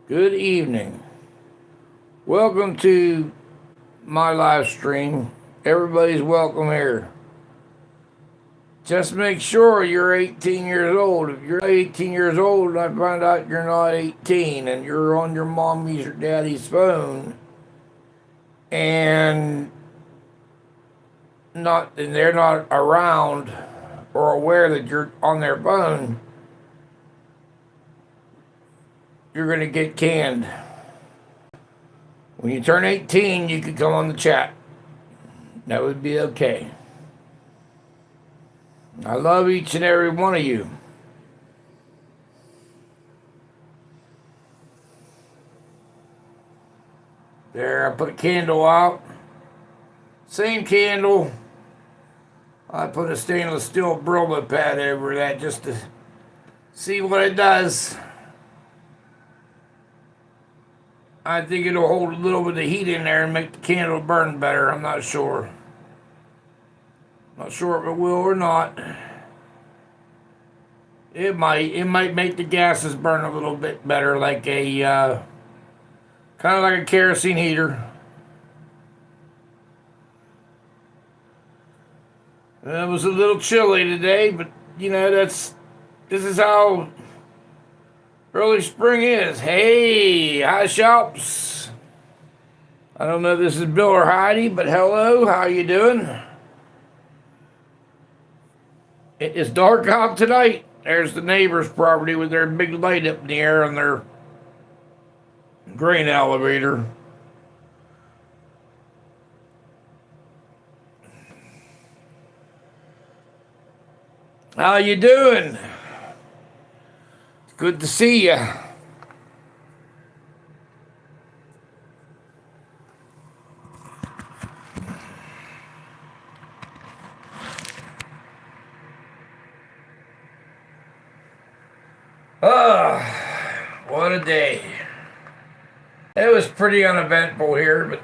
Good evening. Welcome to my live stream. Everybody's welcome here. Just make sure you're 18 years old. If you're 18 years old and I find out you're not 18 and you're on your mommy's or daddy's phone and they're not around or aware that you're on their phone, you're going to get canned. When you turn 18, you can come on the chat. That would be okay. I love each and every one of you. There, I put a candle out. Same candle. I put a stainless steel Broma pad over that just to see what it does. I think it'll hold a little bit of heat in there and make the candle burn better. I'm not sure. Not sure if it will or not. It might make the gases burn a little bit better, like a kind of like a kerosene heater. It was a little chilly today, but this is how early spring is. Hey, hi shops. I don't know if this is Bill or Heidi, but hello, how you doing? It is dark out tonight. There's the neighbor's property with their big light up in the air on their grain elevator. How you doing? It's good to see you. What a day. It was pretty uneventful here, but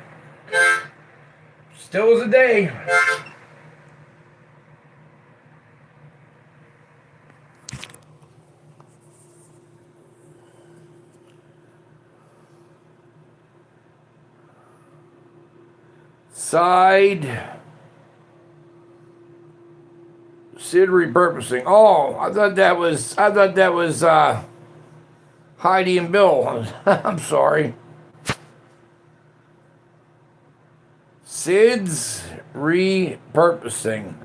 still was a day. Sid repurposing. Oh, I thought that was Heidi and Bill. I'm sorry. Sid's repurposing.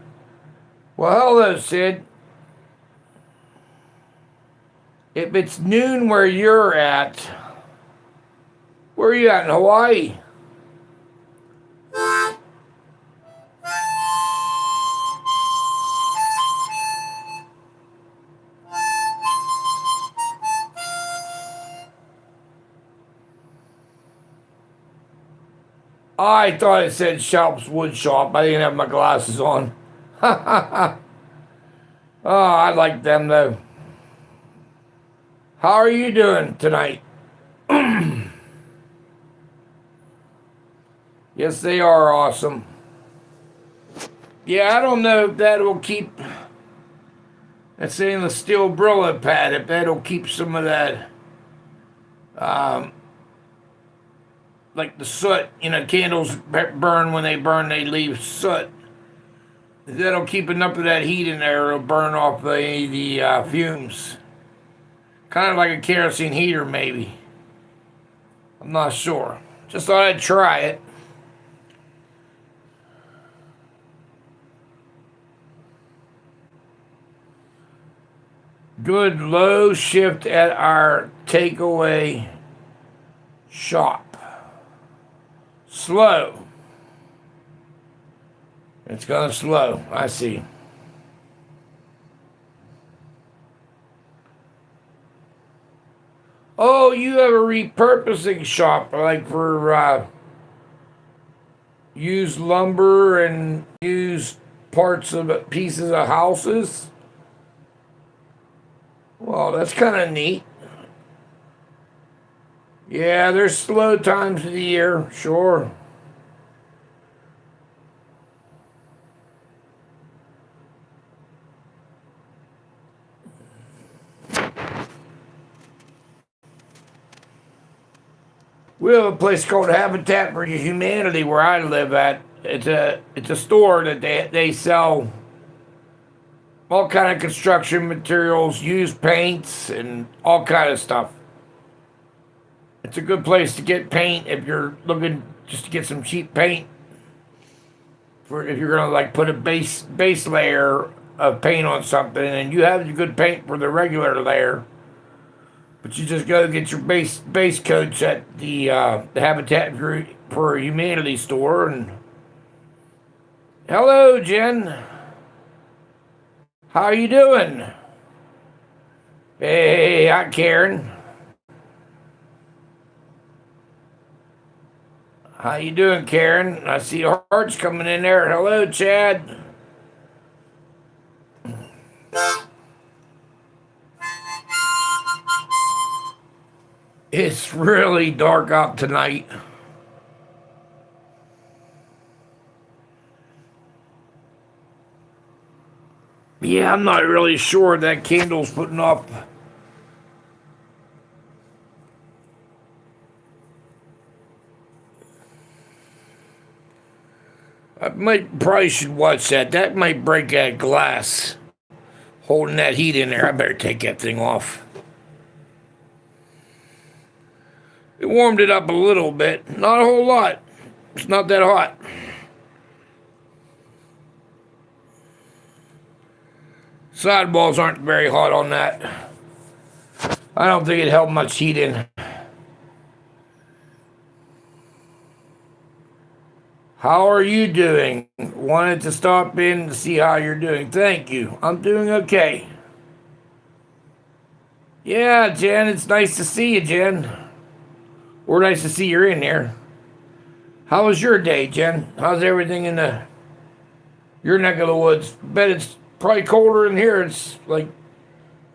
Well, hello, Sid. If it's noon where you're at, where are you at in Hawaii? I thought it said Shop's Wood Shop. I didn't have my glasses on. Oh, I like them though. How are you doing tonight? Yes, they are awesome. Yeah, I don't know if that will keep. That's saying the steel Brillo pad. If that'll keep some of that, like the soot. Candles burn when they burn. They leave soot. If that'll keep enough of that heat in there. It'll burn off the fumes. Kind of like a kerosene heater, maybe. I'm not sure. Just thought I'd try it. Good low shift at our takeaway shop. Slow. It's gonna slow. I see. Oh, you have a repurposing shop, like for used lumber and used parts of pieces of houses? Well, that's kind of neat. Yeah, there's slow times of the year, sure. We have a place called Habitat for Humanity where I live at. It's a store that they sell all kind of construction materials, used paints, and all kind of stuff. It's a good place to get paint if you're looking just to get some cheap paint for if you're gonna like put a base layer of paint on something, and you have your good paint for the regular layer, but you just go get your base coats at the Habitat for Humanity store. And hello, Jen. How you doing? Hey, hi, Karen. How you doing, Karen? I see hearts coming in there. Hello, Chad. It's really dark out tonight. Yeah, I'm not really sure that candle's putting off. I might probably should watch that. That might break that glass holding that heat in there. I better take that thing off. It warmed it up a little bit, not a whole lot. It's not that hot. Sidewalls aren't very hot on that. I don't think it held much heat in. How are you doing? Wanted to stop in to see how you're doing. Thank you. I'm doing okay. Yeah, Jen, it's nice to see you, Jen. Or nice to see you're in here. How was your day, Jen? How's everything in your neck of the woods? Bet it's probably colder in here. It's like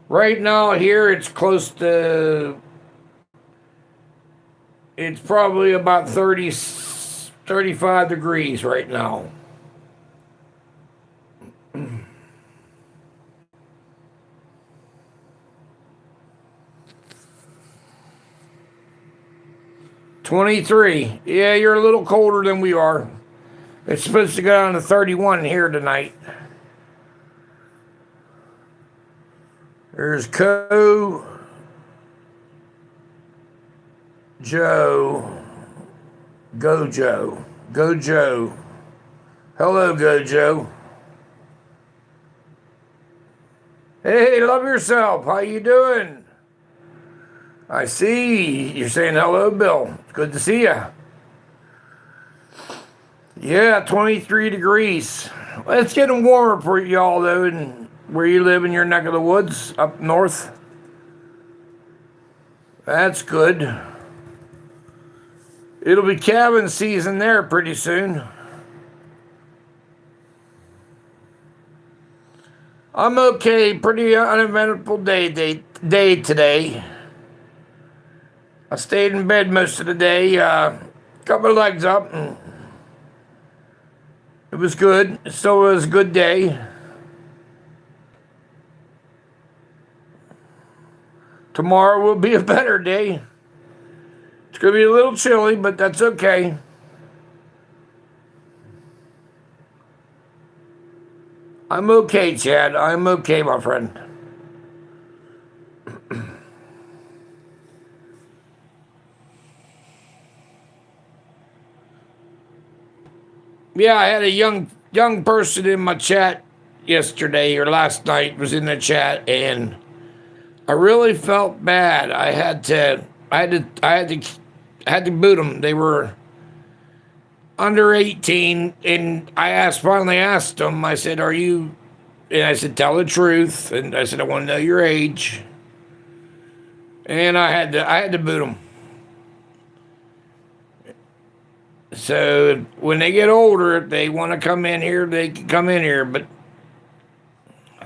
right now here it's close to it's probably about 35 degrees right now. 23. Yeah, you're a little colder than we are. It's supposed to go down to 31 here tonight. There's Joe. Go Joe. Hello, Go Joe. Hey, love yourself. How you doing? I see. You're saying hello, Bill. It's good to see you. Yeah, 23 degrees. Well, it's getting warmer for y'all, though, and where you live in your neck of the woods up north. That's good. It'll be cabin season there pretty soon. I'm okay. Pretty uneventful day today. I stayed in bed most of the day. Got my legs up, and it was good. It still was a good day. Tomorrow will be a better day. It's going to be a little chilly, but that's okay. I'm okay, Chad. I'm okay, my friend. Yeah, I had a young person in my chat yesterday or last night was in the chat, and I really felt bad. I had to boot them. They were under 18, and finally asked them. I said, "Are you?" And I said, "Tell the truth." And I said, "I want to know your age." And I had to boot them. So when they get older, if they want to come in here, they can come in here. But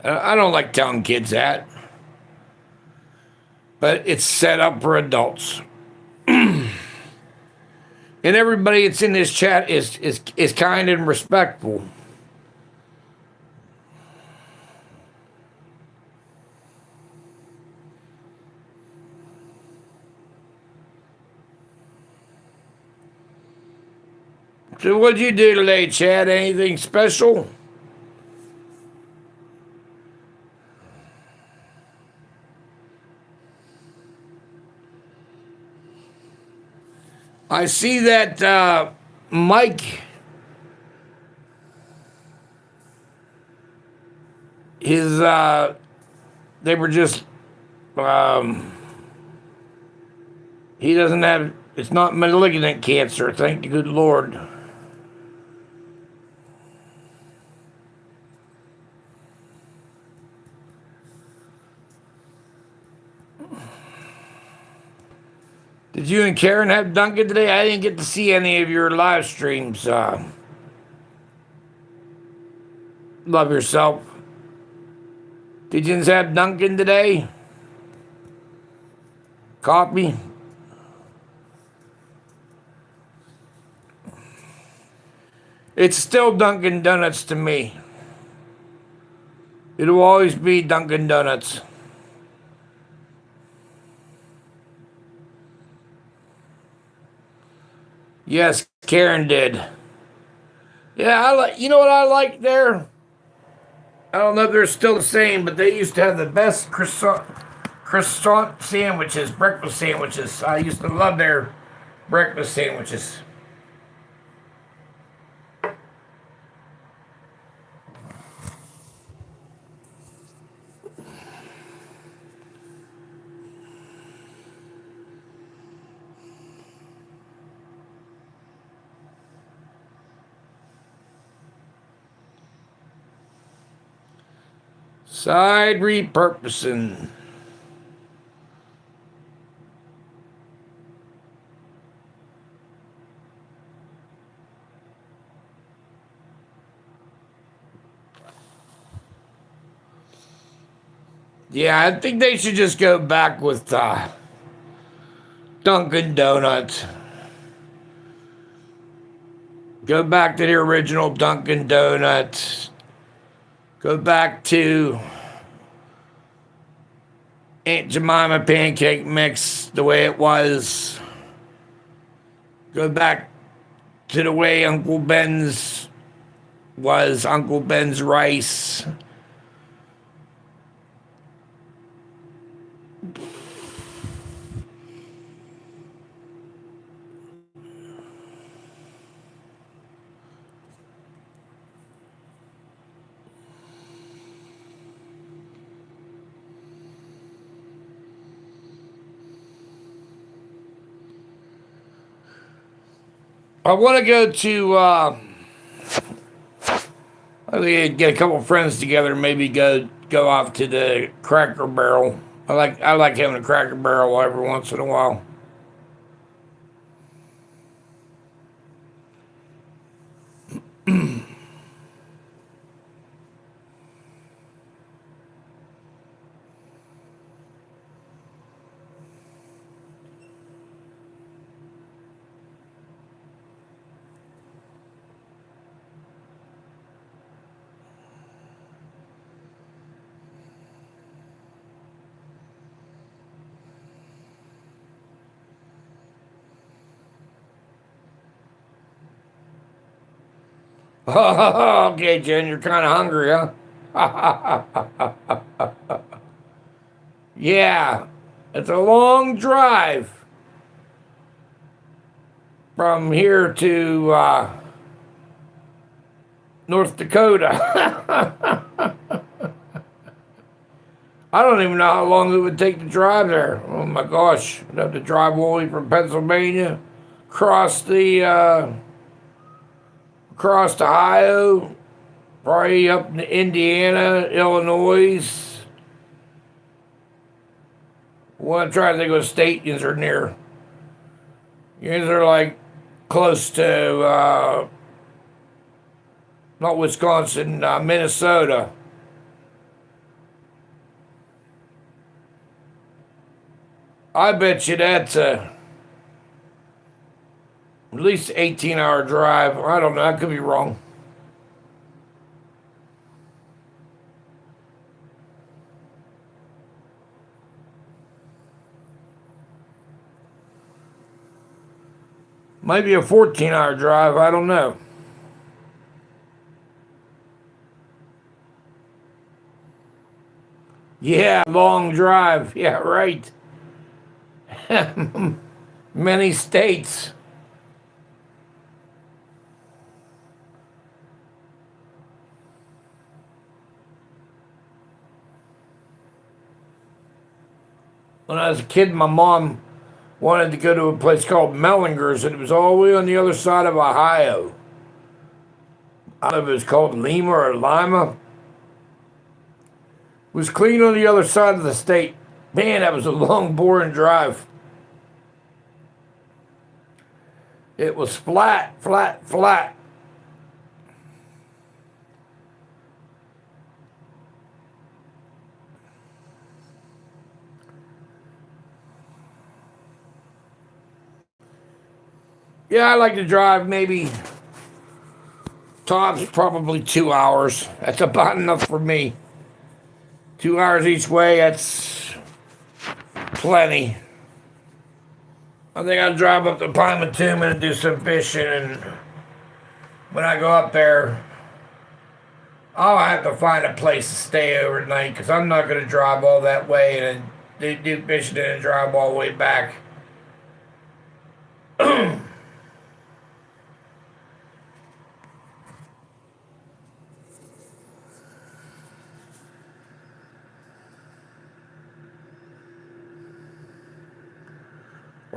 I don't like telling kids that. But it's set up for adults. And everybody that's in this chat is kind and respectful. So what'd you do today, Chad? Anything special? I see that Mike, his they were just um, he doesn't have, it's not malignant cancer, thank the good Lord. Did you and Karen have Dunkin' today? I didn't get to see any of your live streams. Love yourself. Did you have Dunkin' today? Coffee? It's still Dunkin' Donuts to me. It'll always be Dunkin' Donuts. Yes, Karen did. Yeah, I like. You know what I like there? I don't know if they're still the same, but they used to have the best croissant sandwiches, breakfast sandwiches. I used to love their breakfast sandwiches. Side repurposing. Yeah, I think they should just go back with Dunkin' Donuts. Go back to the original Dunkin' Donuts. Go back to Aunt Jemima pancake mix the way it was. Go back to the way Uncle Ben's was, Uncle Ben's rice. I want to go to. I think get a couple friends together. Maybe go off to the Cracker Barrel. I like having a Cracker Barrel every once in a while. Okay, Jen, you're kind of hungry, huh? Yeah, it's a long drive from here to North Dakota. I don't even know how long it would take to drive there. Oh my gosh, I'd have to drive all the way from Pennsylvania, cross the across Ohio, probably up to Indiana, Illinois. Well, I'm trying to think what state yous are near. Yous are like close to not Wisconsin, Minnesota. I bet you that's at least 18-hour drive. I don't know. I could be wrong. Might be a 14-hour drive. I don't know. Yeah, long drive. Yeah, right. Many states. When I was a kid, my mom wanted to go to a place called Mellinger's, and it was all the way on the other side of Ohio. I don't know if it was called Lima or Lima. It was clean on the other side of the state. Man, that was a long, boring drive. It was flat, flat, flat. Yeah, I like to drive maybe tops probably 2 hours. That's about enough for me. 2 hours each way, that's plenty. I think I'll drive up to Palmatum and do some fishing. And when I go up there, I'll have to find a place to stay overnight because I'm not going to drive all that way and do fishing and drive all the way back.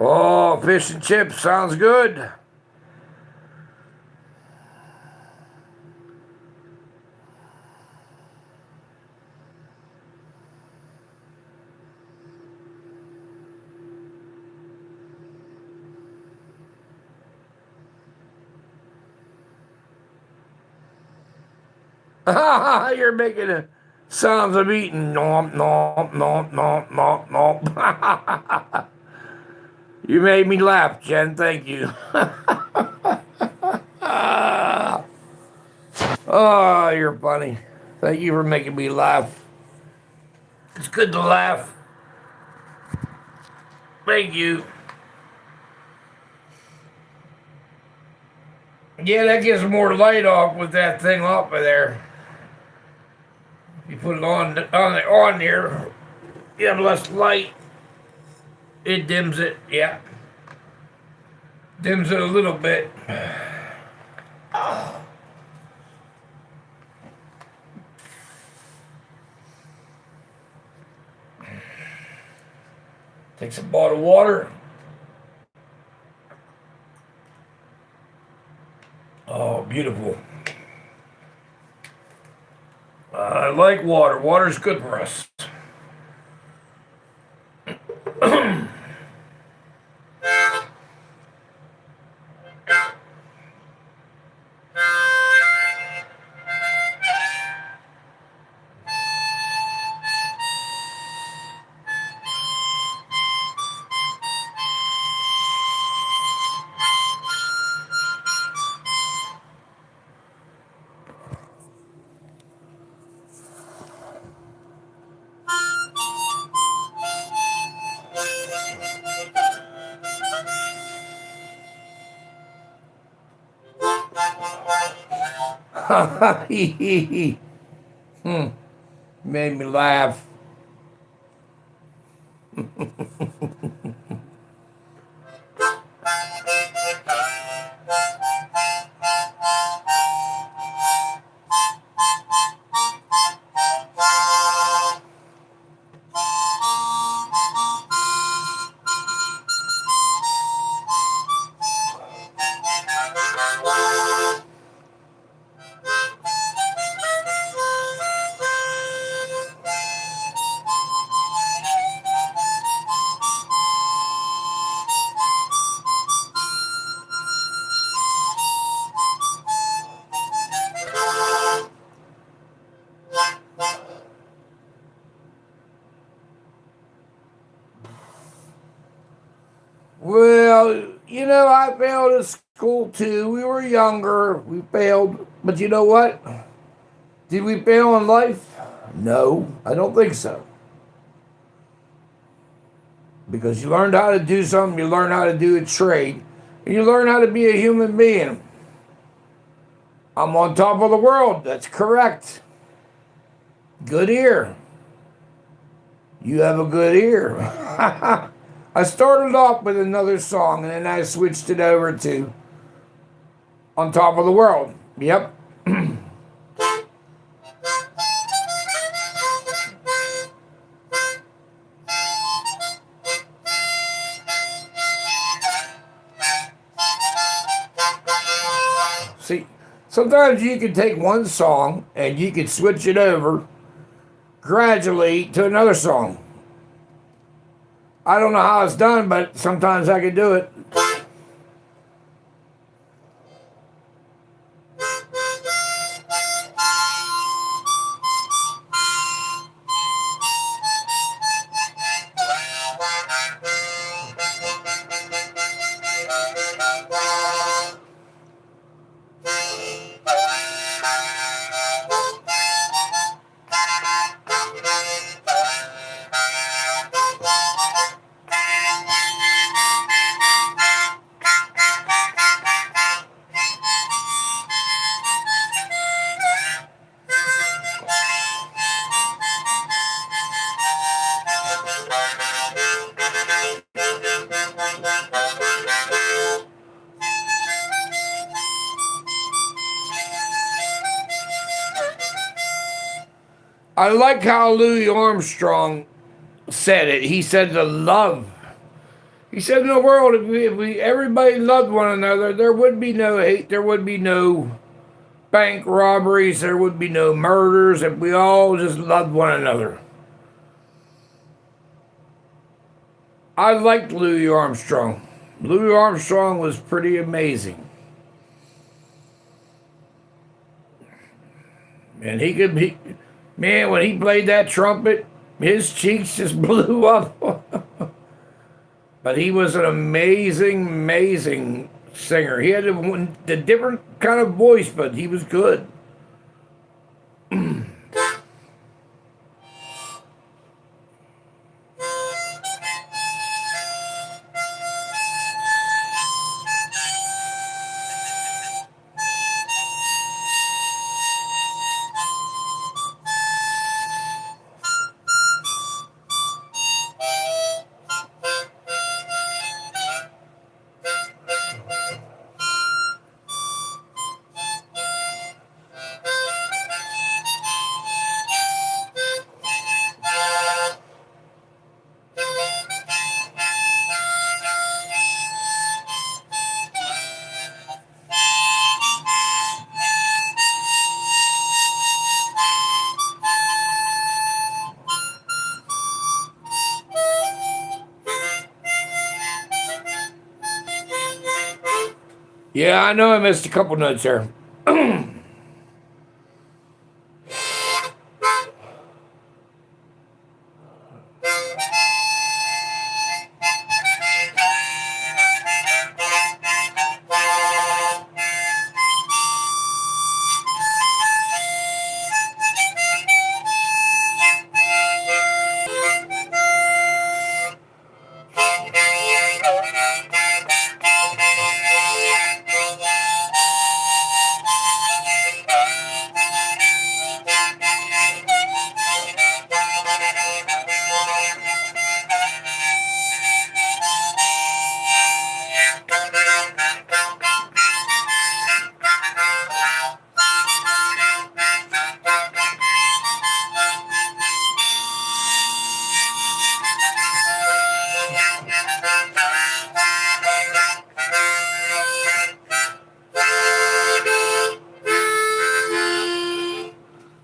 Oh, fish and chips sounds good. You're making a sounds of eating. Nom, nom, nom, nom, nom, nom. You made me laugh, Jen. Thank you. Oh, you're funny. Thank you for making me laugh. It's good to laugh. Thank you. Yeah, that gives more light off with that thing off of there. You put it on there, you have less light. It dims it, yeah. Dims it a little bit. Take some bottled water. Oh, beautiful. I like water. Water's good for us. Made me laugh. Well, I failed at school too. We were younger. We failed. But you know what? Did we fail in life? No, I don't think so. Because you learned how to do something, you learn how to do a trade, You learn how to be a human being. I'm on top of the world. That's correct. Good ear. You have a good ear. I started off with another song and then I switched it over to On Top of the World. Yep. See, sometimes you can take one song and you can switch it over gradually to another song. I don't know how it's done, but sometimes I can do it. I like how Louis Armstrong said it. He said the love. He said in the world, if we everybody loved one another, there would be no hate, there would be no bank robberies, there would be no murders, if we all just loved one another. I liked Louis Armstrong. Louis Armstrong was pretty amazing. And he could be, man, when he played that trumpet, his cheeks just blew up. But he was an amazing, amazing singer. He had a different kind of voice, but he was good. Yeah, I know I missed a couple notes there.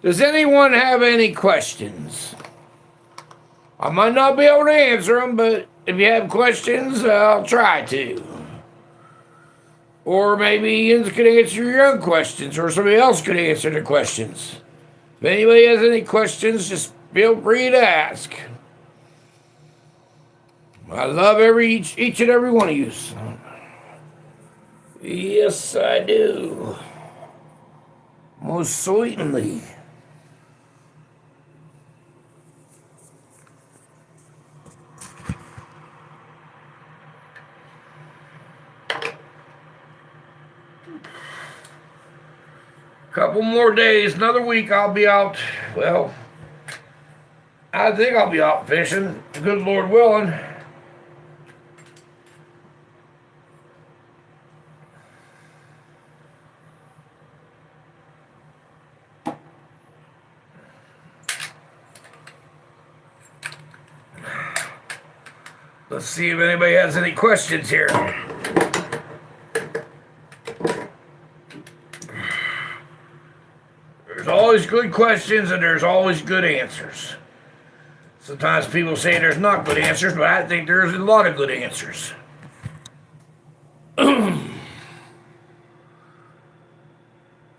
Does anyone have any questions? I might not be able to answer them, but if you have questions, I'll try to. Or maybe Ian can answer your own questions, or somebody else could answer the questions. If anybody has any questions, just feel free to ask. I love each and every one of you. Yes, I do. Most certainly. Couple more days, another week, I'll be out. Well, I think I'll be out fishing, good Lord willing. Let's see if anybody has any questions here. There's always good questions and there's always good answers. Sometimes people say there's not good answers, but I think there's a lot of good answers.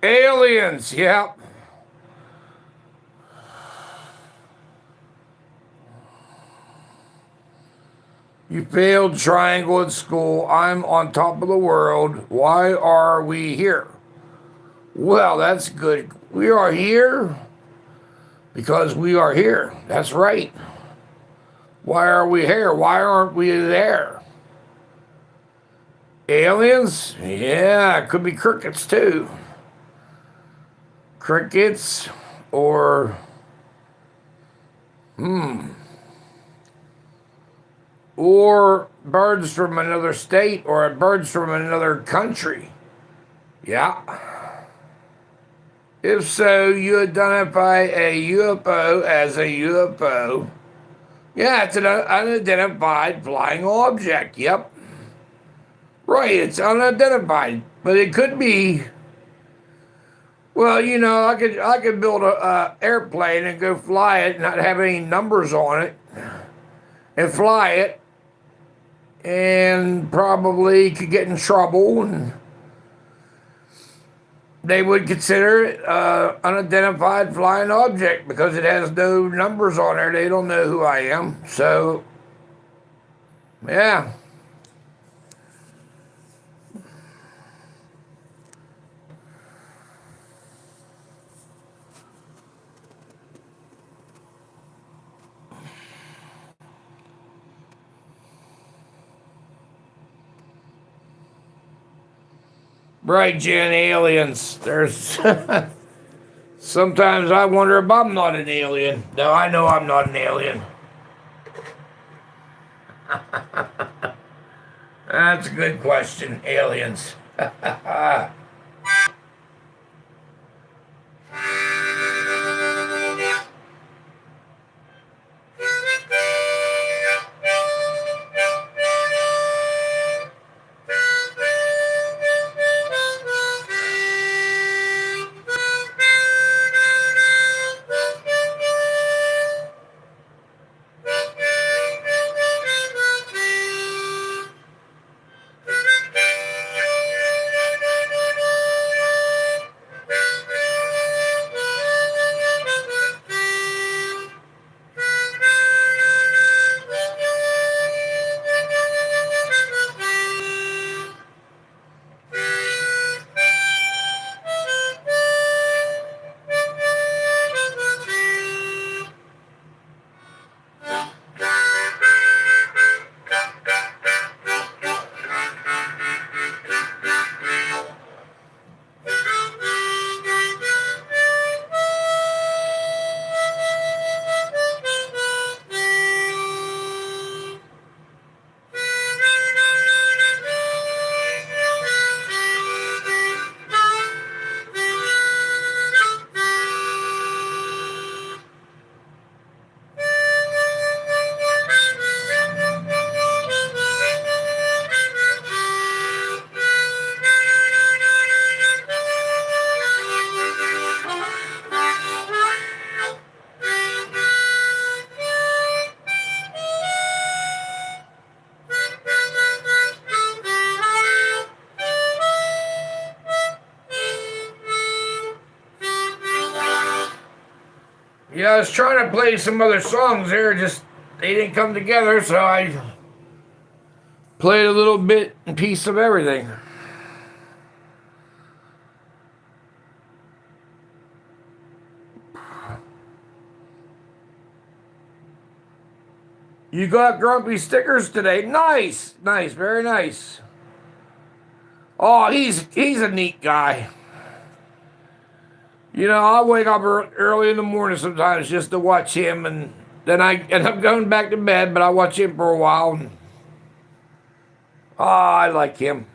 Aliens, yep. You failed triangle at school. I'm on top of the world. Why are we here? Well, that's good. We are here because we are here. That's right. Why are we here? Why aren't we there? Aliens? Yeah, it could be crickets too. Crickets or or birds from another state or birds from another country. Yeah. If so, you identify a UFO as a UFO. Yeah, it's an unidentified flying object. Yep. Right, it's unidentified. But it could be, well, you know, I could build a airplane and go fly it and not have any numbers on it and fly it and probably could get in trouble, and they would consider it unidentified flying object because it has no numbers on there. They don't know who I am. So, yeah. Right, Jen, aliens. There's sometimes I wonder if I'm not an alien. No, I know I'm not an alien. That's a good question, aliens. Yeah, I was trying to play some other songs there, just they didn't come together, so I played a little bit and piece of everything. You got grumpy stickers today. Nice, nice, very nice. Oh, he's a neat guy. You know, I wake up early in the morning sometimes just to watch him, and then I end up going back to bed. But I watch him for a while. And, oh, I like him.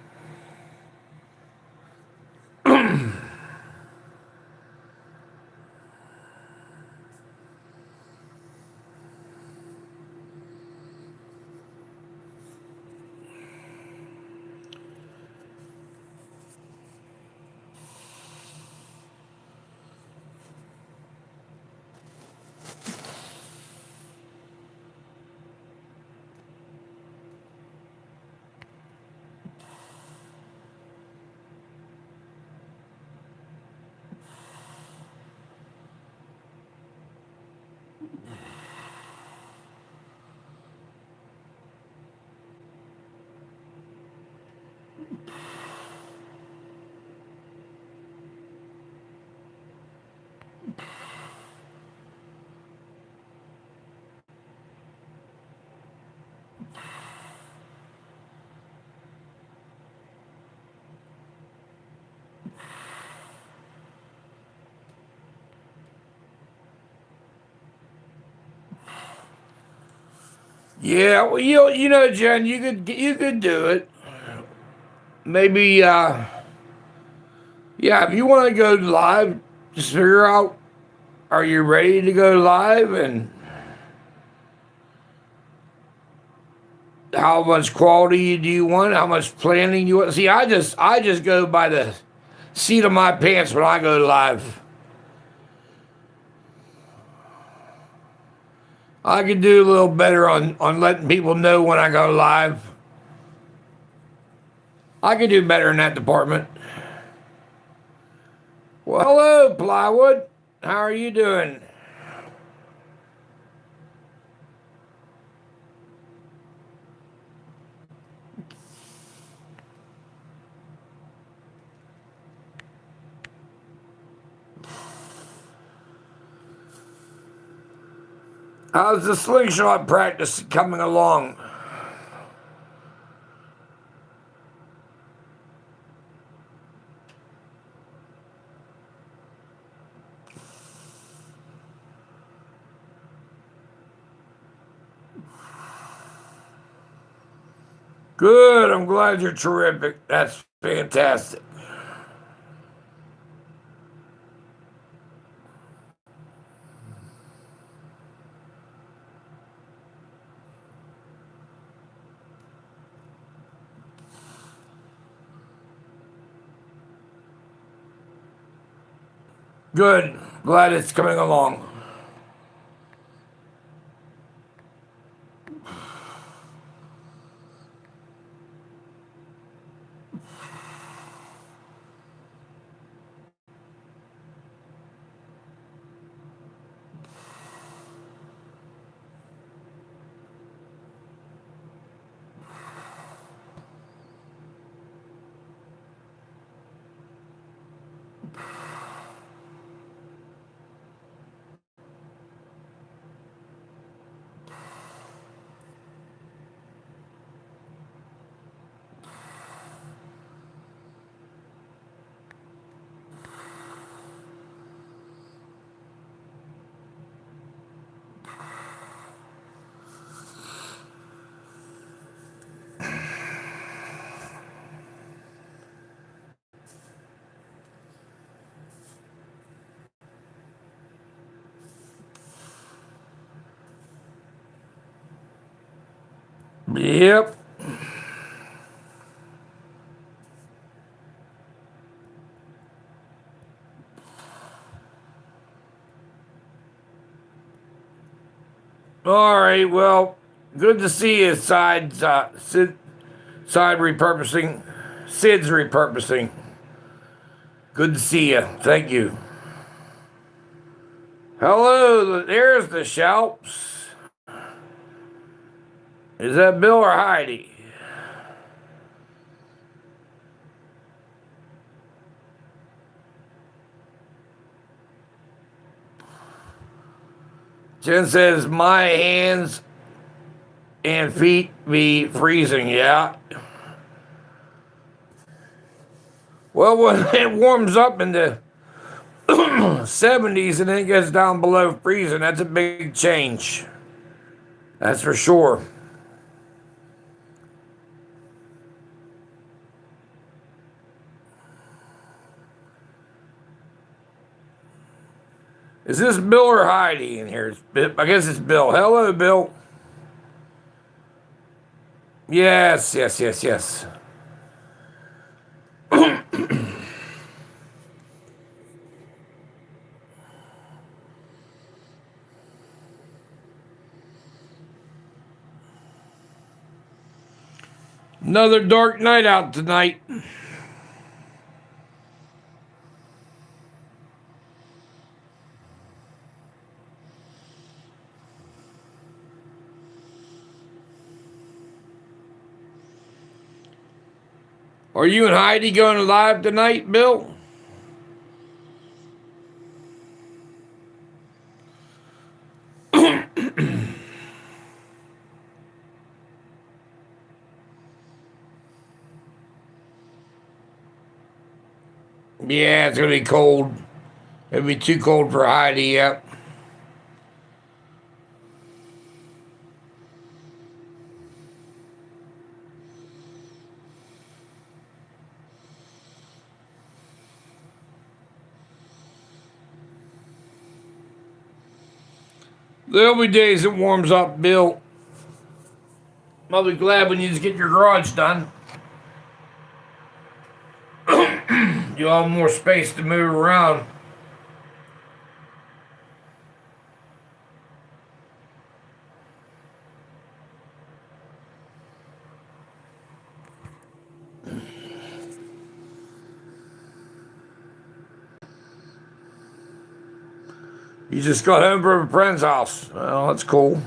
Yeah, well, you know, Jen, you could do it. Maybe, yeah, if you want to go live, just figure out, are you ready to go live, and how much quality do you want? How much planning you want? See, I just go by the seat of my pants when I go live. I could do a little better on letting people know when I go live. I could do better in that department. Well, hello, Plywood. How are you doing? How's the slingshot practice coming along? Good. I'm glad you're terrific. That's fantastic. Good. Glad it's coming along. Yep. All right. Well, good to see you, Side repurposing. Sid's repurposing. Good to see you. Thank you. Hello. There's the Shalps. Is that Bill or Heidi? Jen says, my hands and feet be freezing. Yeah. Well, when it warms up in the 70s and then gets down below freezing, that's a big change. That's for sure. Is this Bill or Heidi in here? I guess it's Bill. Hello, Bill. Yes, yes, yes, yes. Another dark night out tonight. Are you and Heidi going live tonight, Bill? Yeah, it's going to be cold. It'll be too cold for Heidi, yep. There'll be days it warms up, Bill. I'll be glad when you just get your garage done. You'll have more space to move around. You just got home from a friend's house. Well, that's cool.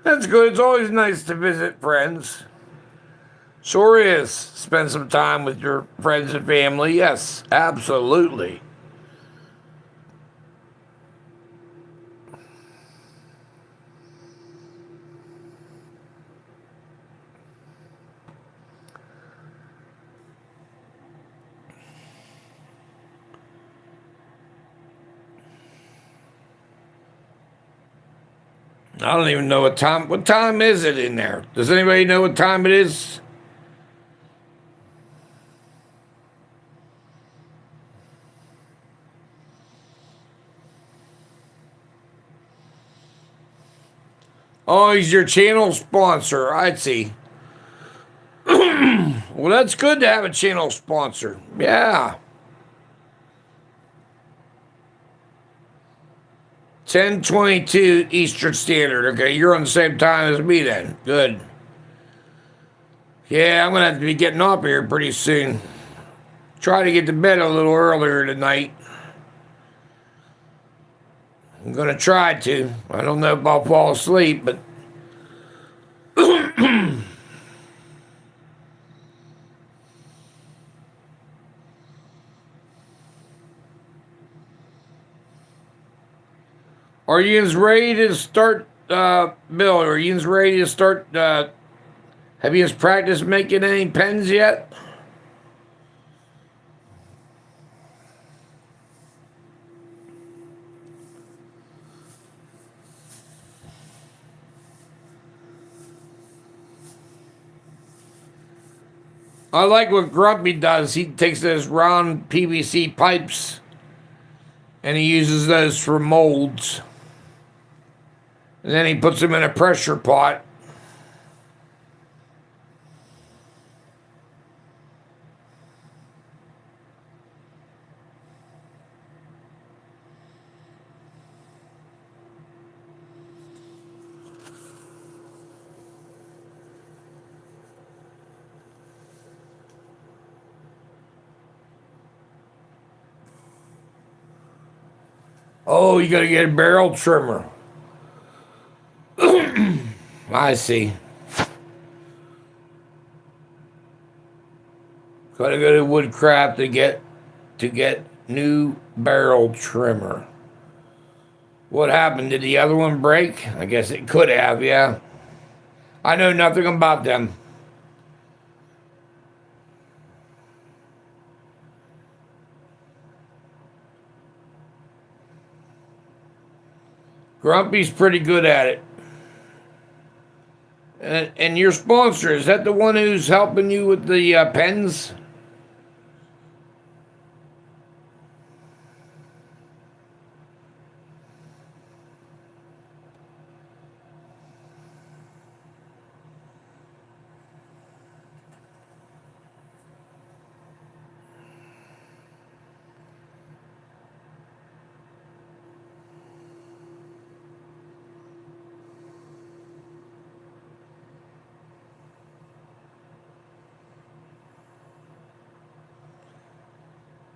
That's good. It's always nice to visit friends. Sure is. Spend some time with your friends and family. Yes, absolutely. I don't even know what time. What time is it in there? Does anybody know what time it is? Oh, he's your channel sponsor. I see. Well, that's good to have a channel sponsor. Yeah. 10:22 Eastern Standard. Okay, you're on the same time as me then. Good. Yeah, I'm going to have to be getting off here pretty soon. Try to get to bed a little earlier tonight. I'm going to try to. I don't know if I'll fall asleep, but... Are you ready to start, Bill? Are you ready to start, have you practiced making any pens yet? I like what Grumpy does. He takes those round PVC pipes and he uses those for molds. And then he puts them in a pressure pot. Oh, you gotta get a barrel trimmer. I see. Gotta go to Woodcraft to get new barrel trimmer. What happened? Did the other one break? I guess it could have, yeah. I know nothing about them. Grumpy's pretty good at it. And your sponsor, is that the one who's helping you with the pens?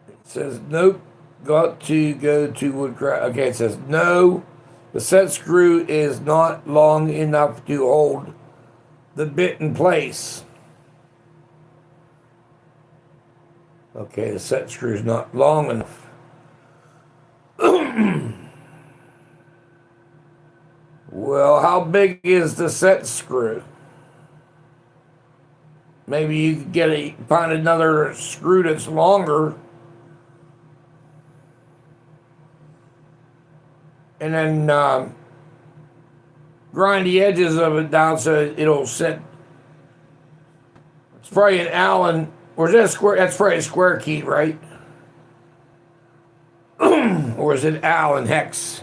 It says, nope, got to go to Woodcraft. Okay, it says, no, the set screw is not long enough to hold the bit in place. Okay, the set screw is not long enough. Well, how big is the set screw? Maybe you could find another screw that's longer, and then grind the edges of it down so it'll set. It's probably an Allen, or is that a square? That's probably a square key, right? Or is it Allen hex?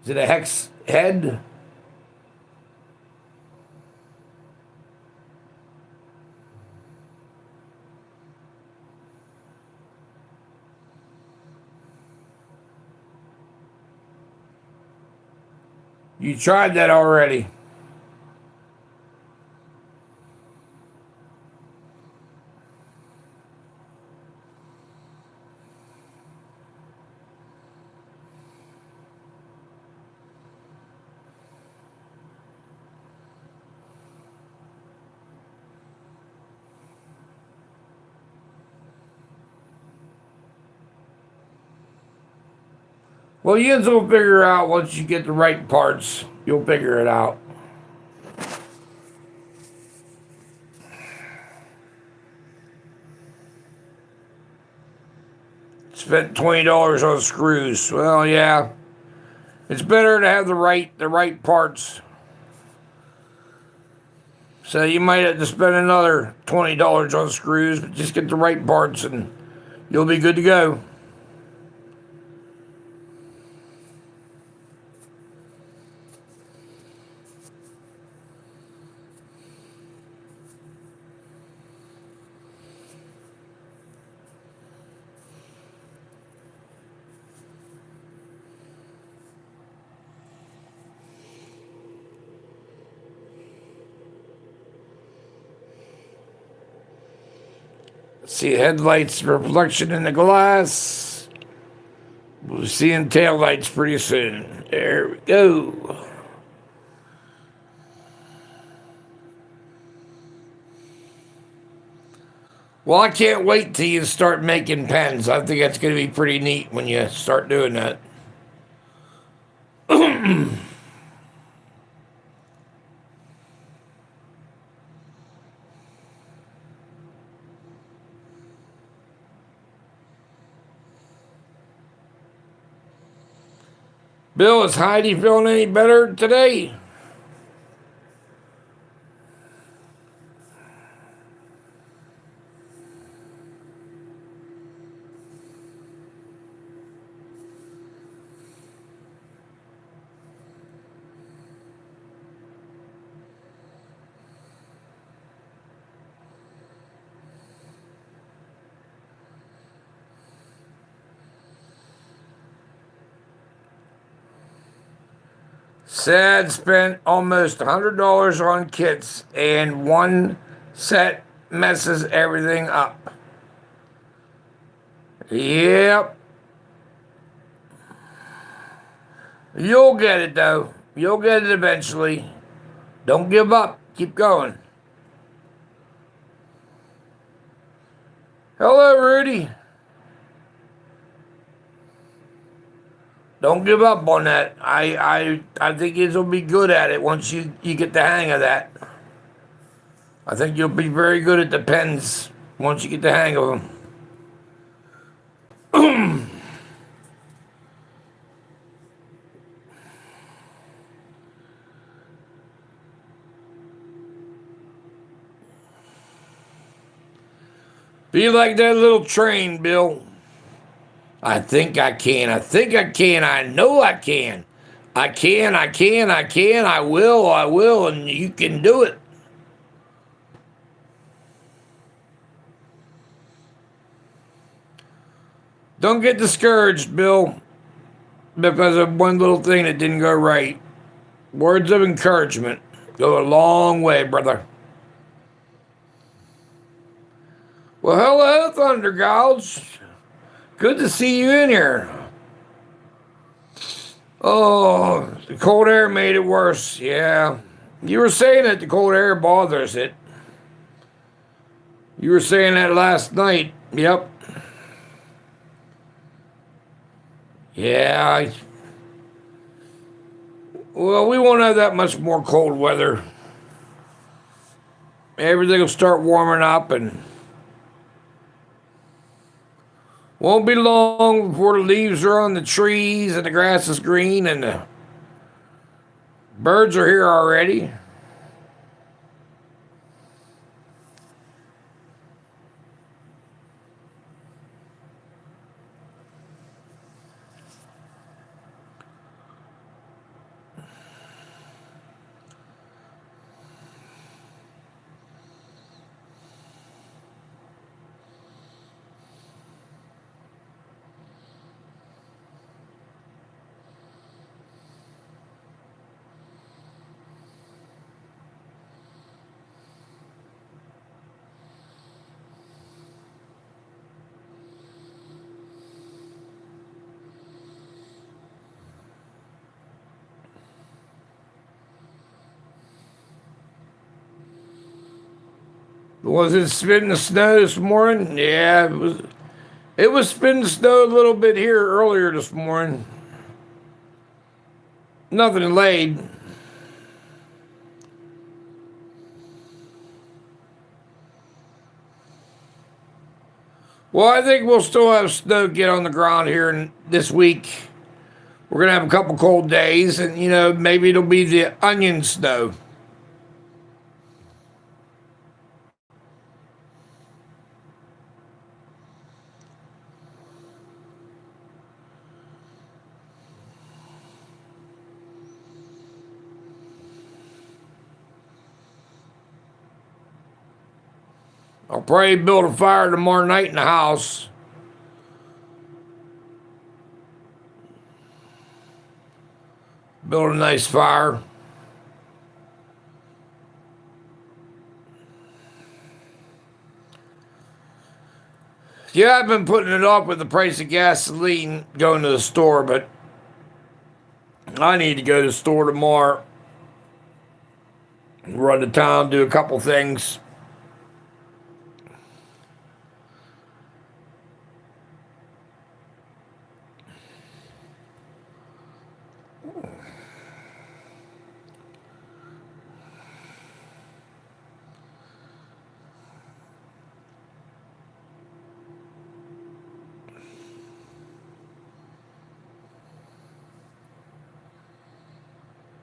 Is it a hex head? You tried that already. Well, you will figure out once you get the right parts. You'll figure it out. Spent $20 on screws. Well, yeah, it's better to have the right parts. So you might have to spend another $20 on screws, but just get the right parts and you'll be good to go. See headlights reflection in the glass. We'll see seeing tail lights pretty soon. There we go. Well, I can't wait till you start making pens. I think that's going to be pretty neat when you start doing that. Bill, is Heidi feeling any better today? Sad spent almost $100 on kits, and one set messes everything up. Yep. You'll get it, though. You'll get it eventually. Don't give up. Keep going. Hello, Rudy. Don't give up on that. I think you'll be good at it once you get the hang of that. I think you'll be very good at the pens once you get the hang of them. Be like that little train, Bill. I think I can. I think I can. I know I can. I can. I can. I can. I will. I will. And you can do it. Don't get discouraged, Bill, because of one little thing that didn't go right. Words of encouragement go a long way, brother. Well, hello, Thunder Gouge. Good to see you in here. Oh, the cold air made it worse. Yeah. You were saying that the cold air bothers it. You were saying that last night. Yep. Yeah. Well, we won't have that much more cold weather. Everything will start warming up and won't be long before the leaves are on the trees and the grass is green and the birds are here already. Was it spitting the snow this morning? Yeah, it was. It was spitting snow a little bit here earlier this morning. Nothing laid. Well, I think we'll still have snow get on the ground here this week. We're gonna have a couple cold days, and maybe it'll be the onion snow. I'll probably build a fire tomorrow night in the house. Build a nice fire. Yeah, I've been putting it off with the price of gasoline going to the store, but I need to go to the store tomorrow. Run to town, do a couple things.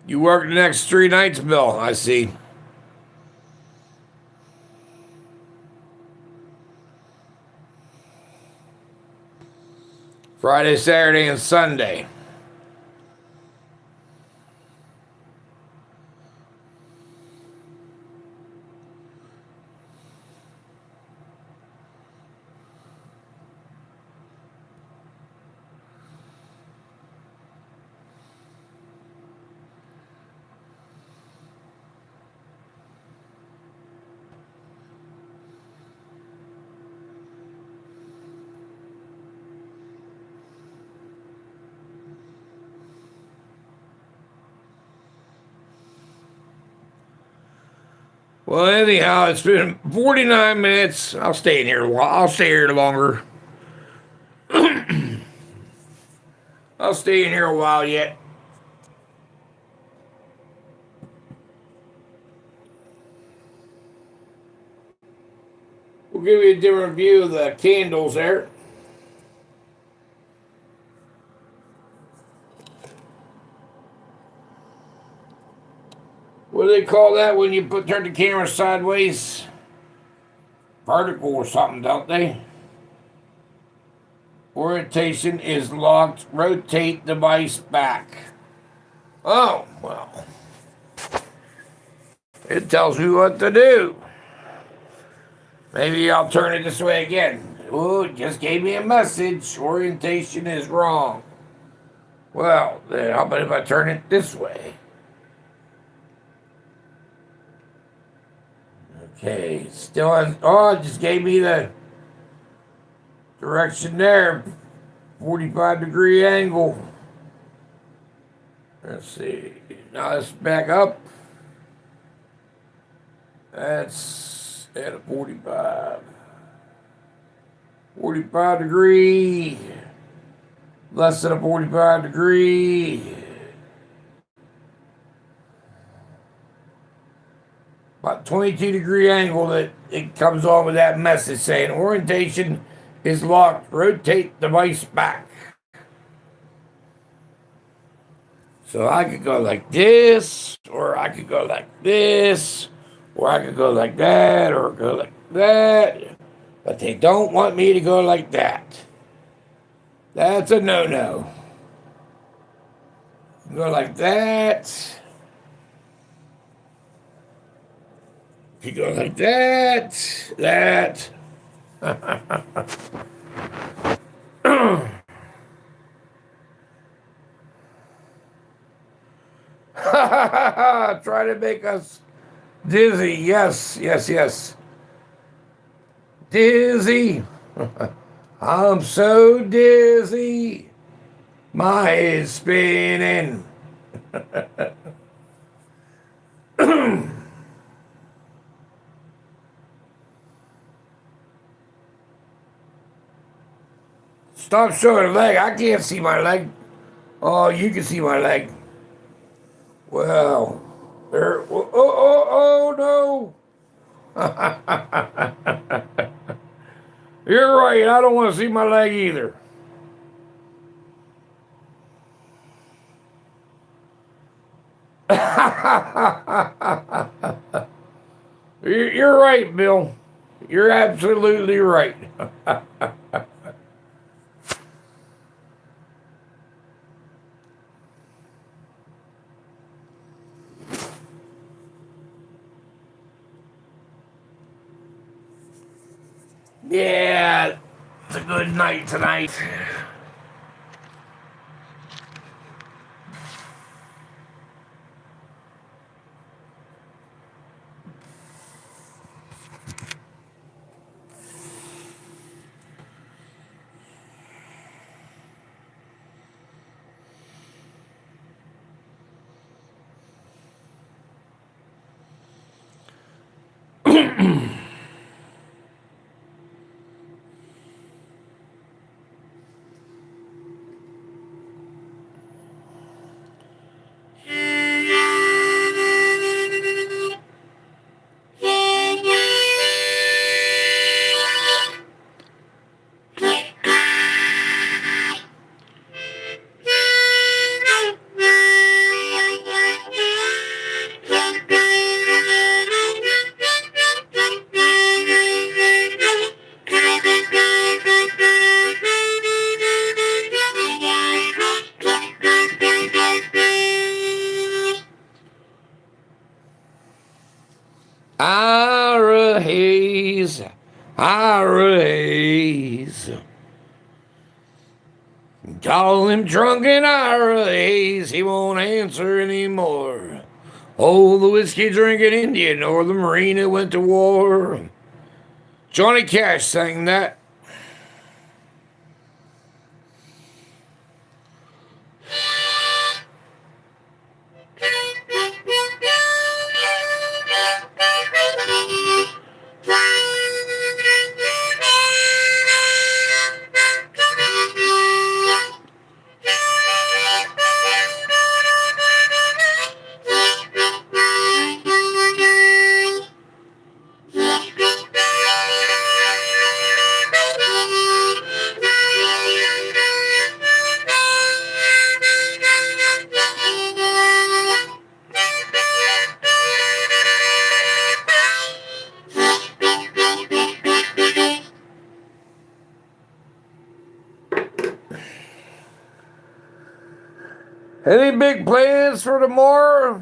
You work the next 3 nights, Bill, I see. Friday, Saturday, and Sunday. Well, anyhow, it's been 49 minutes. I'll stay in here a while. I'll stay here longer. I'll stay in here a while yet. We'll give you a different view of the candles there. What do they call that when you turn the camera sideways? particle or something, don't they? Orientation is locked. Rotate device back. Oh, well. It tells me what to do. Maybe I'll turn it this way again. Oh, it just gave me a message. Orientation is wrong. Well, then how about if I turn it this way? Okay, still has, oh, it just gave me the direction there. 45-degree angle. Let's see. Now let's back up. That's at a 45. 45 degree. Less than a 45 degree. About 22-degree angle that it comes on with that message saying orientation is locked. Rotate device back. So I could go like this, or I could go like this, or I could go like that, or go like that. But they don't want me to go like that. That's a no-no. Go like that. If you go like that, that. Try to make us dizzy. Yes, yes, yes. Dizzy. I'm so dizzy. My head's spinning. Stop showing a leg. I can't see my leg. Oh, you can see my leg. Well, there. Oh, no. You're right. I don't want to see my leg either. You're right, Bill. You're absolutely right. Yeah, it's a good night tonight. Ira Hayes, Ira Hayes. Call him drunken Ira Hayes, he won't answer anymore. Oh, the whiskey drinking Indian or the Marine that went to war. Johnny Cash sang that. Any big plans for tomorrow?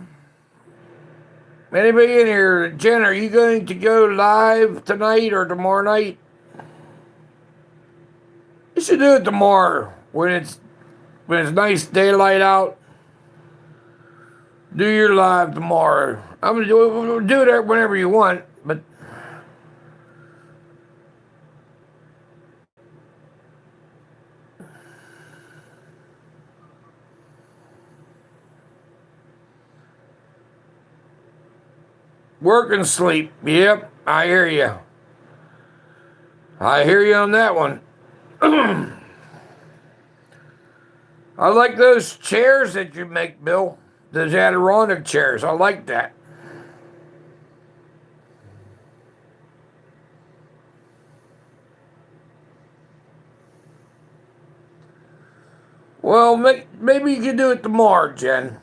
Anybody in here? Jen, are you going to go live tonight or tomorrow night? You should do it tomorrow when it's nice daylight out. Do your live tomorrow. I'm gonna do it whenever you want, but work and sleep. Yep, I hear you. I hear you on that one. I like those chairs that you make, Bill. Those Adirondack chairs. I like that. Well, maybe you can do it tomorrow, Jen.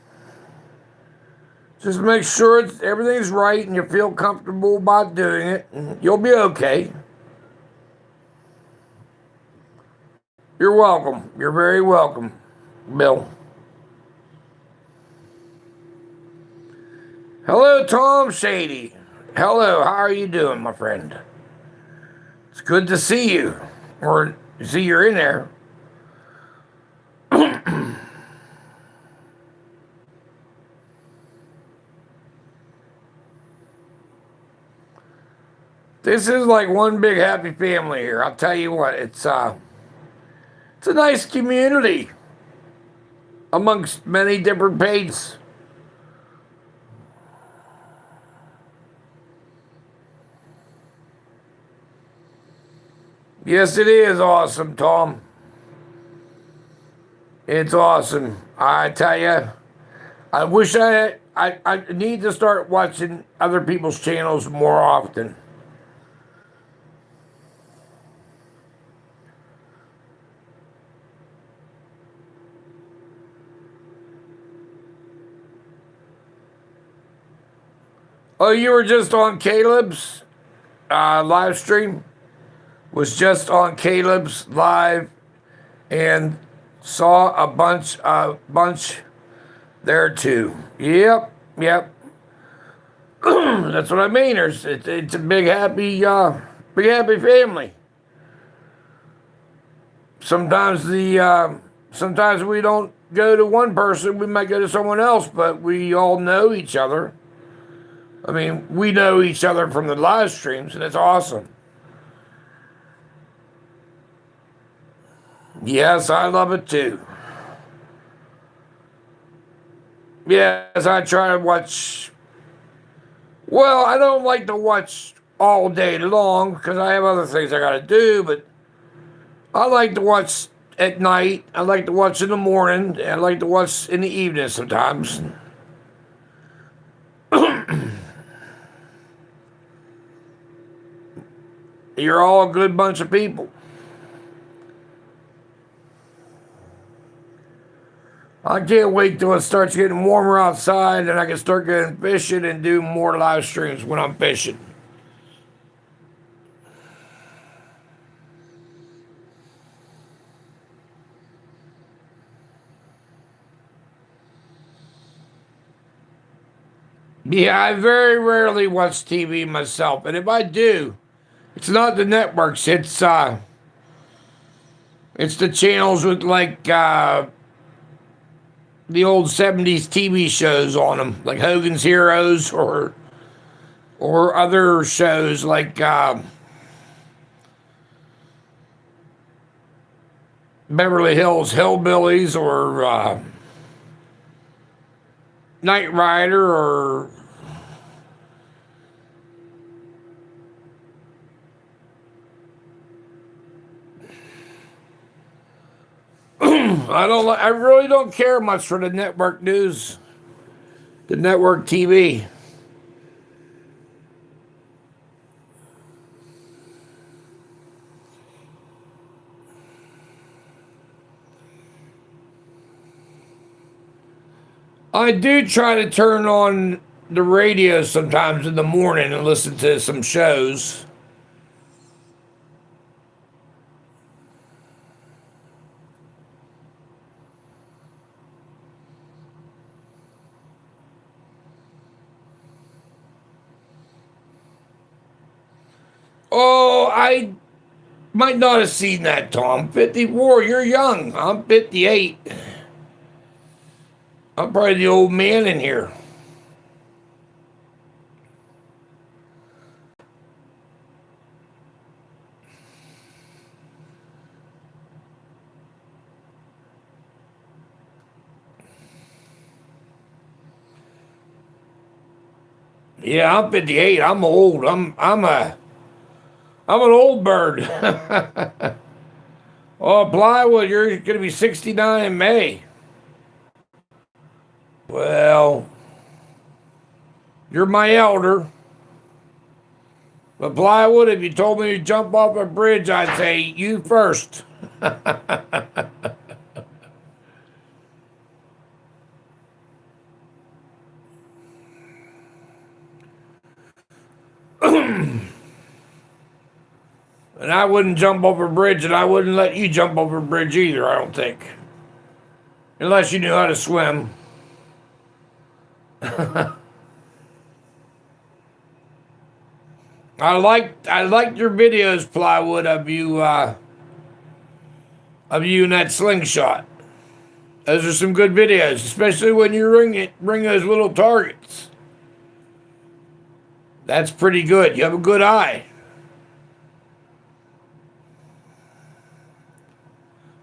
Just make sure everything's right and you feel comfortable about doing it, and you'll be okay. You're welcome. You're very welcome, Bill. Hello, Tom Shady. Hello, how are you doing, my friend? It's good to see you. Or see you're in there. This is like one big happy family here. I'll tell you what, it's a nice community amongst many different pages. Yes, it is awesome, Tom. It's awesome. I tell you, I wish I need to start watching other people's channels more often. Oh, you were just on Caleb's live stream? Was just on Caleb's live and saw a bunch there too. Yep. That's what I mean. It's a big happy family. Sometimes sometimes we don't go to one person, we might go to someone else, but we all know each other. I mean, we know each other from the live streams, and it's awesome. Yes, I love it too. Yes, I try to watch. Well, I don't like to watch all day long because I have other things I got to do, but I like to watch at night. I like to watch in the morning. I like to watch in the evening sometimes. You're all a good bunch of people. I can't wait till it starts getting warmer outside and I can start going fishing and do more live streams when I'm fishing. Yeah, I very rarely watch TV myself, and if I do, it's not the networks. It's the channels with like the old '70s TV shows on them, like Hogan's Heroes or other shows like Beverly Hills Hillbillies or Knight Rider or I really don't care much for the network news, the network TV. I do try to turn on the radio sometimes in the morning and listen to some shows. Oh, I might not have seen that, Tom. 54, you're young. I'm 58. I'm probably the old man in here. Yeah, I'm 58. I'm old. I'm an old bird. Oh, plywood, you're going to be 69 in May. Well, you're my elder. But plywood, if you told me to jump off a bridge, I'd say you first. And I wouldn't jump over a bridge, and I wouldn't let you jump over a bridge either, I don't think. Unless you knew how to swim. I liked your videos, plywood, of you in that slingshot. Those are some good videos, especially when you ring those little targets. That's pretty good. You have a good eye.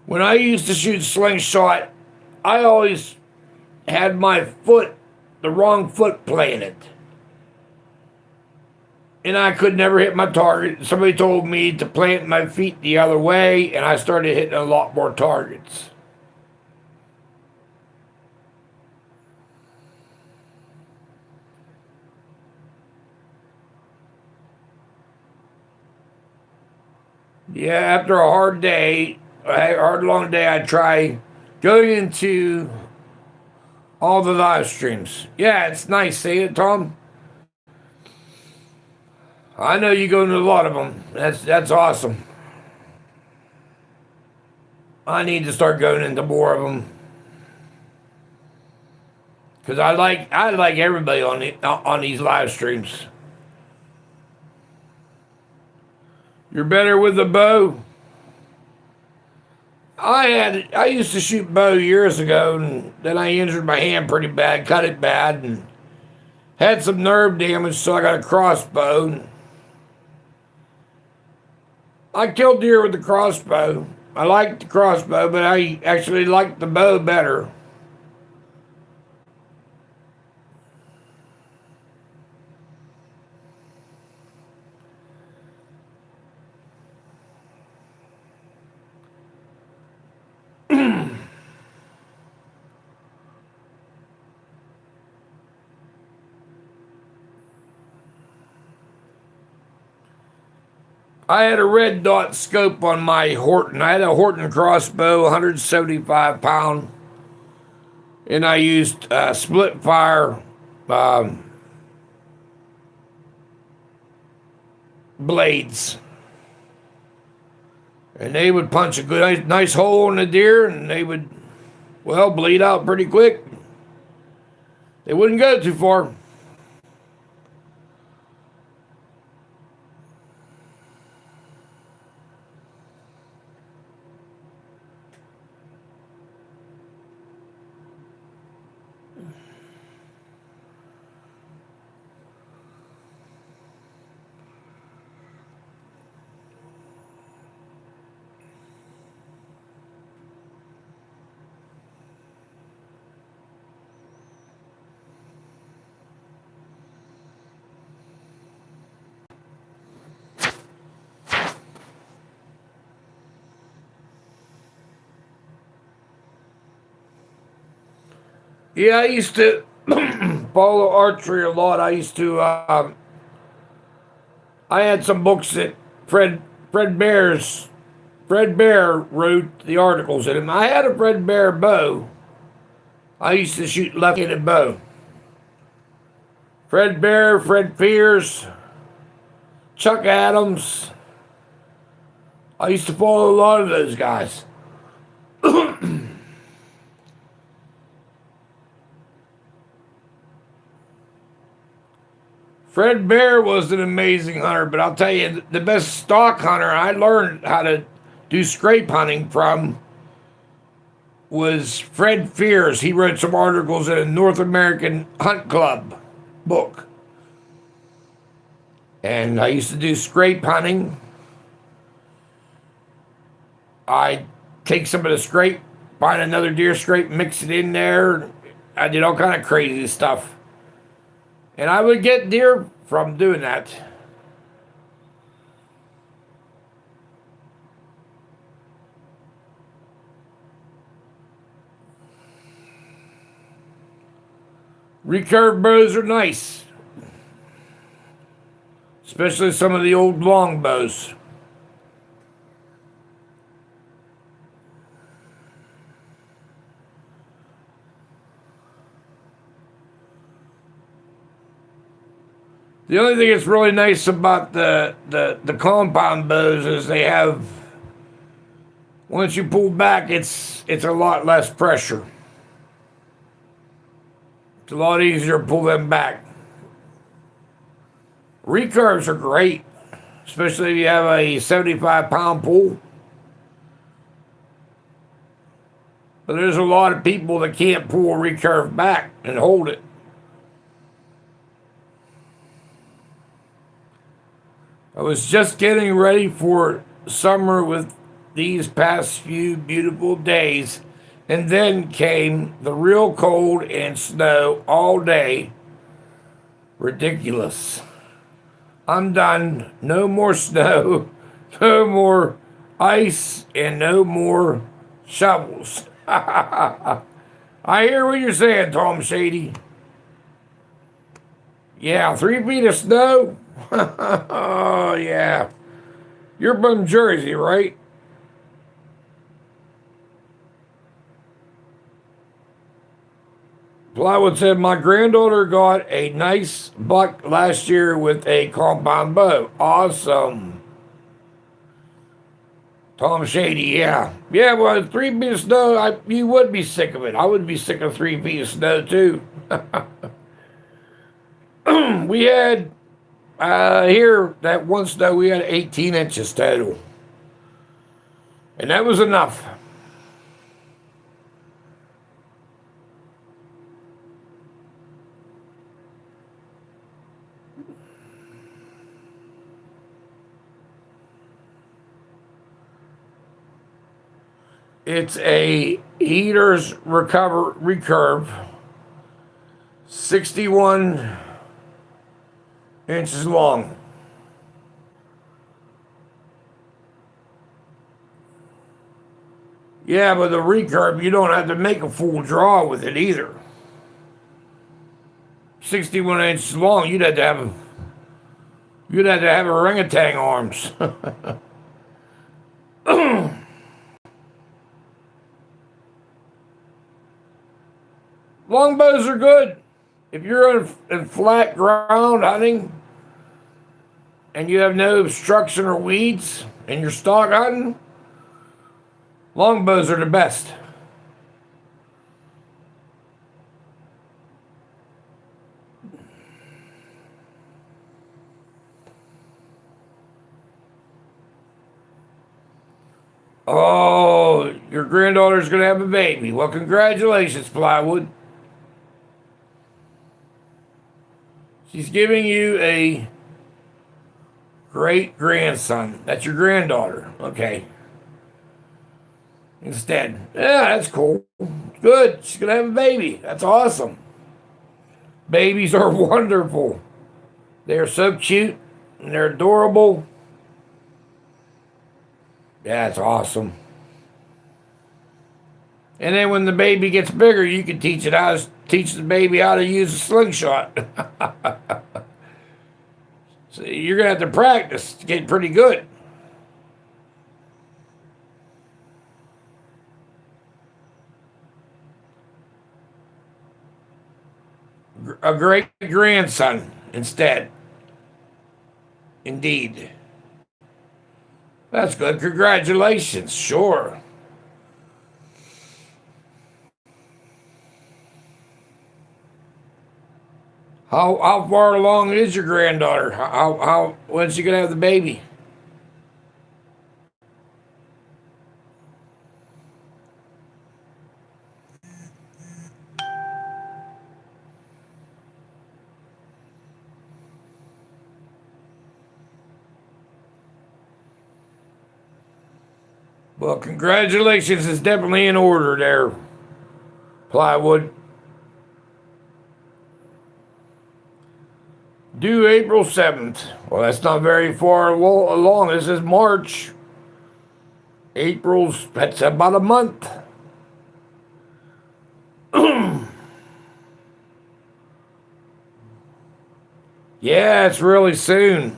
When I used to shoot slingshot, I always had my foot, the wrong foot planted. And I could never hit my target. Somebody told me to plant my feet the other way, and I started hitting a lot more targets. Yeah, after a hard long day, I try going into all the live streams. Yeah, it's nice. See it, Tom? I know you go into a lot of them. That's awesome. I need to start going into more of them because I like everybody on these live streams. You're better with the bow. I used to shoot bow years ago, and then I injured my hand pretty bad, cut it bad, and had some nerve damage, so I got a crossbow. I killed deer with the crossbow. I liked the crossbow, but I actually liked the bow better. I had a red dot scope on my Horton. I had a Horton crossbow, 175 pound, and I used split fire um, blades, and they would punch a good, nice hole in the deer, and they would, well, bleed out pretty quick. They wouldn't go too far. Yeah, I used to follow archery a lot. I had some books that Fred Bear's Fred Bear wrote the articles in them. I had a Fred Bear bow. I used to shoot left-handed bow. Fred Bear, Fred Pierce, Chuck Adams. I used to follow a lot of those guys. Fred Bear was an amazing hunter, but I'll tell you, the best stock hunter I learned how to do scrape hunting from was Fred Fears. He wrote some articles in a North American Hunt Club book. And I used to do scrape hunting. I take some of the scrape, find another deer scrape, mix it in there. I did all kind of crazy stuff. And I would get deer from doing that. Recurve bows are nice, especially some of the old long bows. The only thing that's really nice about the compound bows is they have, once you pull back, it's a lot less pressure. It's a lot easier to pull them back. Recurves are great, especially if you have a 75-pound pull. But there's a lot of people that can't pull a recurve back and hold it. I was just getting ready for summer with these past few beautiful days, and then came the real cold and snow all day. Ridiculous. I'm done. No more snow, no more ice, and no more shovels. I hear what you're saying, Tom Shady. Yeah, 3 feet of snow? Oh, yeah. You're from Jersey, right? Plywood said, my granddaughter got a nice buck last year with a compound bow. Awesome. Tom Shady, yeah. Yeah, well, 3 feet of snow, you would be sick of it. I would be sick of 3 feet of snow, too. We had, here, that one snow, we had 18 inches total. And that was enough. It's a heater's recurve, 61 inches long. Yeah, but the recurve, you don't have to make a full draw with it either. 61 inches long, you'd have to have orangutan arms. Longbows are good. If you're in flat ground hunting and you have no obstruction or weeds and you're stock hunting, longbows are the best. Oh, your granddaughter's going to have a baby. Well, congratulations, Plywood. She's giving you a great grandson. That's your granddaughter. Okay. Instead. Yeah, that's cool. Good. She's going to have a baby. That's awesome. Babies are wonderful. They're so cute and they're adorable. Yeah, it's awesome. And then when the baby gets bigger, you can teach the baby how to use a slingshot. So you're gonna have to practice to get pretty good. A great grandson instead. Indeed. That's good. Congratulations. Sure. How far along is your granddaughter? How when's she gonna have the baby? Well, congratulations. It's definitely in order there, Plywood. Due April 7th. Well, that's not very far along. This is March. That's about a month. Yeah, it's really soon.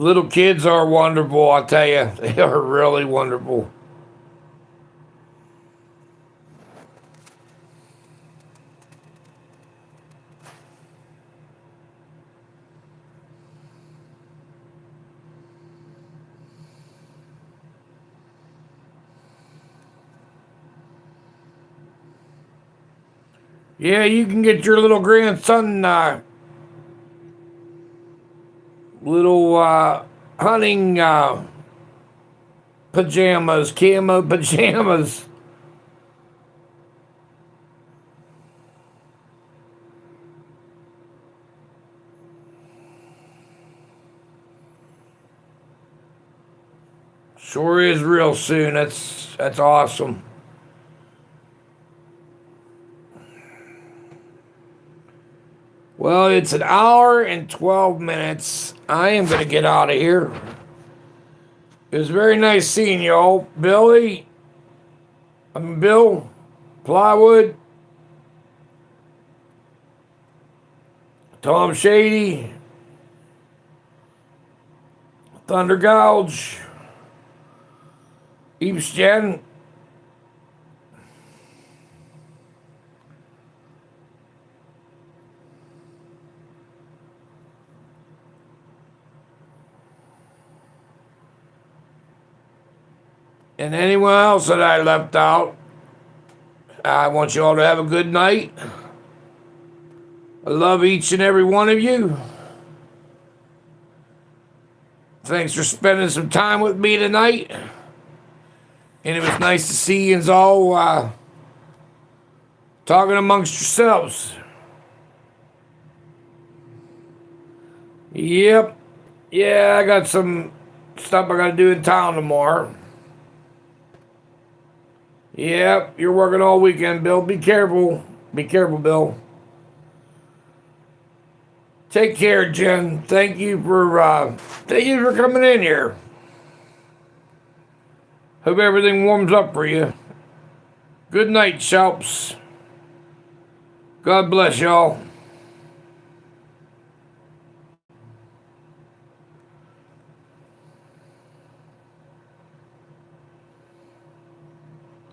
Little kids are wonderful, I tell you. They are really wonderful. Yeah, you can get your little grandson little hunting pajamas, camo pajamas. Sure is real soon. That's awesome. Well, it's an hour and 12 minutes. I am going to get out of here. It was very nice seeing y'all. Bill, Plywood, Tom Shady, Thunder Gouge, Eves Jen. And anyone else that I left out. I want you all to have a good night. I love each and every one of you. Thanks for spending some time with me tonight. And it was nice to see you all talking amongst yourselves. Yep. Yeah, I got some stuff I got to do in town tomorrow. Yep, you're working all weekend, Bill. Be careful. Be careful, Bill. Take care, Jen. Thank you for coming in here. Hope everything warms up for you. Good night, Shalps. God bless y'all.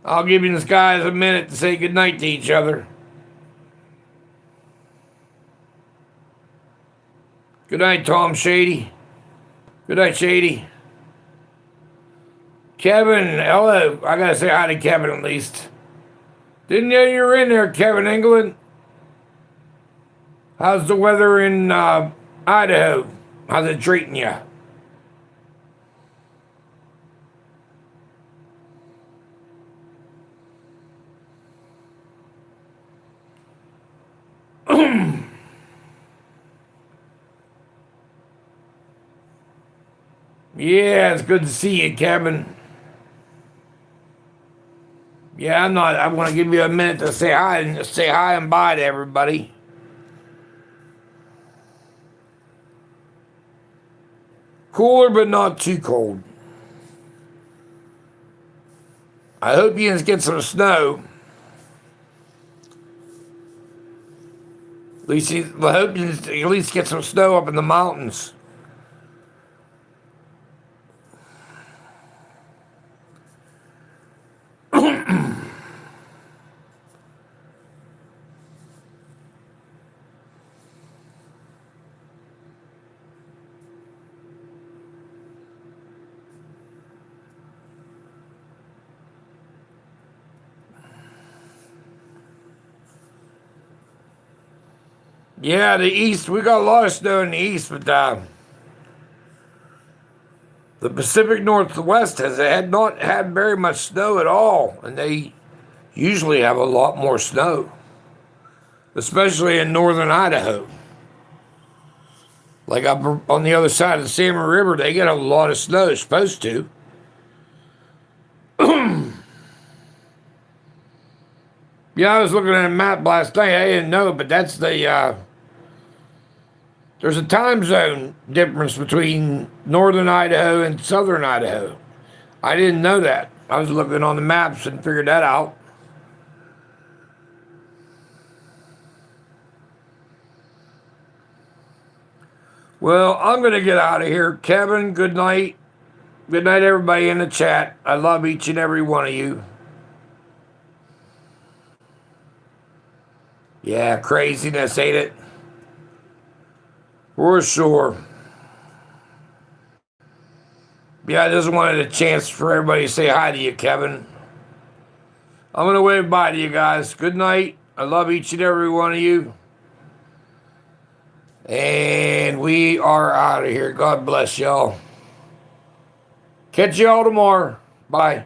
I'll give you guys a minute to say goodnight to each other. Good night, Tom Shady. Good night, Shady. Kevin, hello. I gotta say hi to Kevin at least. Didn't know you were in there, Kevin England. How's the weather in Idaho? How's it treating you? Yeah, it's good to see you, Kevin. Yeah, I want to give you a minute to say hi and bye to everybody. Cooler, but not too cold. I hope you get some snow. I hope you at least get some snow up in the mountains. Yeah, the east, we got a lot of snow in the east, but the Pacific Northwest had not had very much snow at all, and they usually have a lot more snow, especially in northern Idaho. Like up on the other side of the Salmon River, they get a lot of snow, supposed to. Yeah, I was looking at a map last night. I didn't know, but that's there's a time zone difference between northern Idaho and southern Idaho. I didn't know that. I was looking on the maps and figured that out. Well, I'm going to get out of here. Kevin, good night. Good night, everybody in the chat. I love each and every one of you. Yeah, craziness, ain't it? For sure. Yeah, I just wanted a chance for everybody to say hi to you, Kevin. I'm going to wave bye to you guys. Good night. I love each and every one of you. And we are out of here. God bless y'all. Catch y'all tomorrow. Bye.